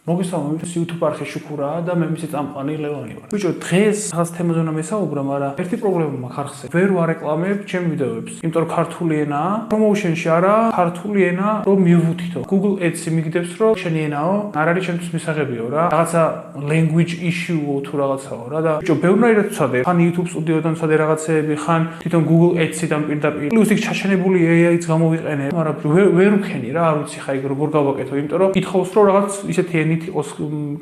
მოგესალმებით, YouTube არხი შუქურაა და მე მისი წამყვანი ლევანი ვარ. ბიჭო, დღეს რაღაც თემაზე უნდა მესაუბრა, მაგრამ ერთი პრობლემა მაქვს არხზე. ვერ ვარეკლამებ ჩემ ვიდეოებს, იმიტომ რომ ქართული ენაა, პრომოუშენში არა, ქართული ენა რომ მივუთითო. Google Ads-ი მიგდებს, რომ შენი ენაო, არ არის ჩემთვის მისაღებიო რა. რაღაცა language issue-ო თუ რაღაცაო რა და ბიჭო, ბევრნაირად ვცადე. ხან YouTube სტუდიოდან ვცადე რაღაცეები, ხან თვითონ Google Ads-იდან პირდაპირ. პლუს იქ ჩაჩენებული AI-ც გამოვიყენე, მაგრამ ვერ ვქენი რა, არ ვიცი ხა იქ როგორ გავაკეთო, იმიტომ რომ კითხავს რომ რაღაც ისეთი ენით იყოს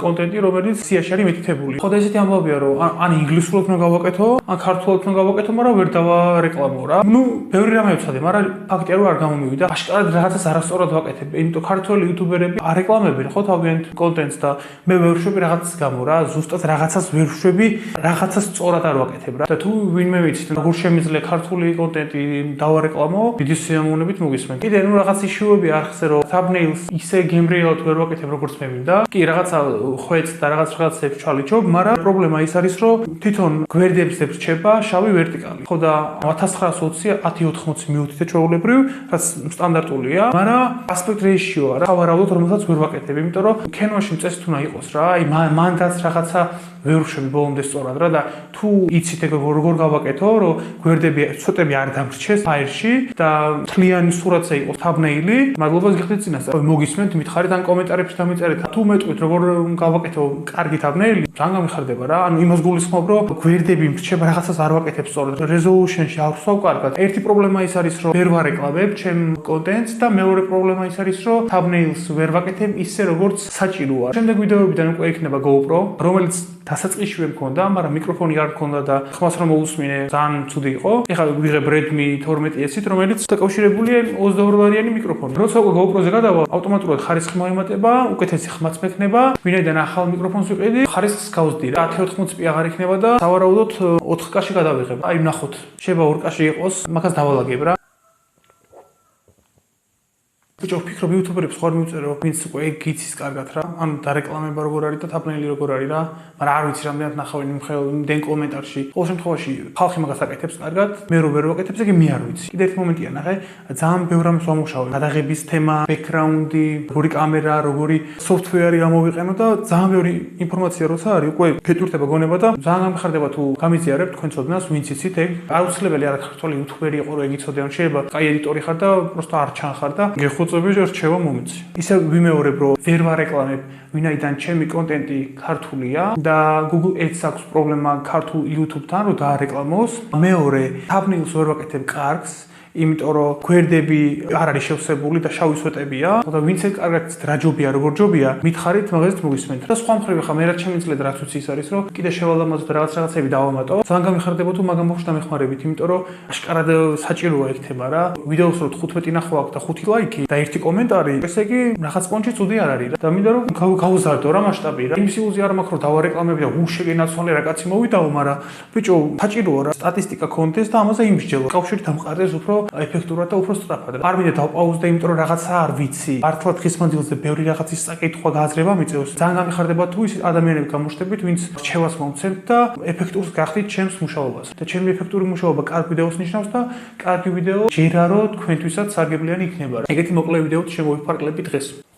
კონტენტი, რომელიც სიაში არის მითითებული. ხო და ესეთი ამბავია, რომ ან ინგლისურად უნდა გავაკეთო, ან ქართულად უნდა გავაკეთო, მაგრამ ვერ დავარეკლამო რა. ნუ ბევრი რამე ვცადე, მაგრამ ფაქტია რომ არ გამომივიდა. აშკარად რაღაცას არასწორად ვაკეთებ. იმიტომ ქართველი იუთუბერები არეკლამებენ ხო თავიანთ კონტენტს და მე ვერ ვშვები რაღაცის გამო რა, ზუსტად რაღაცას ვერ ვშვები, რაღაცას სწორად არ ვაკეთებ რა. და თუ ვინმე ვიცით, როგორ შემიძლია ქართული კონტენტი დავარეკლამო, დიდი სიამოვნებით მოგისმენთ. კიდე ნუ რაღაც იშუები არხზე რომ thumbnails ისე გემრიელად ვერ ვაკეთებ, როგორც მე მინდა. კი, რაღაცა ხვეწ და რაღაცებს ჩალიჩობ, მაგრამ პრობლემა ის არის, რომ თვითონ გვერდებზე რჩება შავი ვერტიკალი. ხო და 1920 1080 მიუთითე ჩვეულებრივ, რაც სტანდარტულია, მაგრამ aspect ratio არა, ვარაუდოთ რომელსაც ვერ ვაკეთებ, იმიტომ რომ Canon-ში წესი თუ უნდა იყოს რა, აი მანდაც რაღაცა ვერ ვშვები ბოლომდე სწორად რა და თუ იცით როგორ გავაკეთო, რომ გვერდები ცოტები არ დამრჩეს ფაილში და მთლიანი სურათზე იყოს thumbnail-ი, მადლობას გიხდით წინასწარ. მოგისმენთ, მითხარით ან კომენტარებში დამიწერეთ. თუ მეტყვით როგორ გავაკეთო კარგი thumbnail-ი, ძალიან გამიხარდება რა. ანუ იმას გულისხმობ, რომ გვერდები მრჩება, რაღაცას არ ვაკეთებ სწორად. Resolution-ში არ ვსვავ კარგად. ერთი პრობლემა ის არის, რომ ვერ ვარეკლამებ ჩემ კონტენტს და მეორე პრობლემა ის არის, რომ thumbnails ვერ ვაკეთებ ისე როგორც საჭიროა. შემდეგ ვიდეოებიდან უკვე იქნება GoPro, რომელიც დასაწყისშივე მქონდა, მაგრამ მიკროფონი არ მქონდა და ხმას რომ მოусმინე ძალიან ცუდი იყო. ეხლა ვიღებ Redmi 12S-ით, რომელიც დაკავშირებულია 22 ვარიანი მიკროფონი. როცა უკვე GoPro-ზე გადავალ, ავტომატურად ხარისხი მოემატება, უკეთესი ხმაც მექნება. ვინაიდან ახალ მიკროფონს ვიყიდი, ხარისხს გავსდი რა. 1080p აღარ იქნება და სავარაუდოდ 4K-ში გადავიღებ. აი ვნახოთ, შეიძლება 2K-ში იყოს, მაგას დავალაგებ რა. ბიჭო, ვფიქრობ იუთუბერებს ხარ მივწერო, ვინც უკვე გიცის კარგად რა. ანუ დარეკლამება როგორ არის და thumbnail-ი როგორ არის რა. მაგრამ არ ვიცი რამდენად ნახავენ იმდენ კომენტარში. ყოველ შემთხვევაში ხალხი მაგას აკეთებს კარგად, მე რო ვერ ვაკეთებ, ეგ მე არ ვიცი. კიდე ერთი მომენტია ნახე, ძალიან ბევრ რამეს ვამუშავე. გადაღების თემა, ბექგრაუნდი, როგორი კამერა, როგორი software-ი გამოვიყენო და ძალიან ბევრი ინფორმაცია როცა არის, უკვე გეტვირთება გონება და ძალიან გამიხარდება თუ გამიზიარებ თქვენ ცოდნას, ვინც იცით ეგ. აუცილებელი არა ქართველი იუთუბერი იყო რომ ეგ იცოდე, ან შეიძლება კაი ედიტორი ხარ და პროსტო არ ჩანხარ და რჩევა მომეცი. ისე ვიმეორებ, რომ ვერ ვარეკლამებ, ვინაიდან ჩემი კონტენტი ქართულია და Google Ads აქვს პრობლემა ქართულ YouTube-თან, რომ დაარეკლამოს. მეორე, thumbnails ვერ ვაკეთებ კარგს, იმიტომ რომ გვერდები არ არის შევსებული და შავი სვეტებია. და ვინც ეგ კარგად რა ჯობია, როგორ ჯობია, მითხარით, მაგაზეც მოგისმენთ. და სხვა მხრივ ხა მე რაც შემიძლია და რაც ვიცი ის არის, რომ კიდე შევალამაზოთ რაღაცები დავამატო. ძალიან გამიხარდება თუ მაგამ მოხდა მეხმარებით, იმიტომ რომ აშკარად საჭიროა ეგ თემა რა. ვიდეოს რო 15 ნახვა აქვს და 5 ლაიქი და 1 კომენტარი, ესე იგი რაღაც პონჩი ცუდი არ არის რა. და მინდა რომ გავუზარდო რა მასშტაბი რა. იმის ილუზია არ მაქვს რომ დავარეკლამები და უშეგენაცვალე რა კაცი მოვიდაო, მაგრამ ბიჭო, საჭიროა რა სტატისტიკა კონდეს და ამაზე იმსჯელო. კავშირი დამყარდეს უფრო ეფექტურად და უფრო სწრაფად. არ მინდა დავპაუზდე, იმიტომ რომ რაღაცა არ ვიცი. მართლა დღის მანძილზე ბევრი რაღაცის საკითხვა გააზრება მიწევს. ძალიან გამიხარდება თუ ის ადამიანები გამოჩნდებით, ვინც რჩევას მომცემთ და ეფექტურს გახდით ჩემს მუშაობას. და ჩემი ეფექტური მუშაობა კარგ ვიდეოს ნიშნავს და კარგი ვიდეო ჯერა რომ თქვენთვისაც სარგებლიანი იქნება. ეგეთი მოკლე ვიდეოც შემოვიფარგლები დღეს.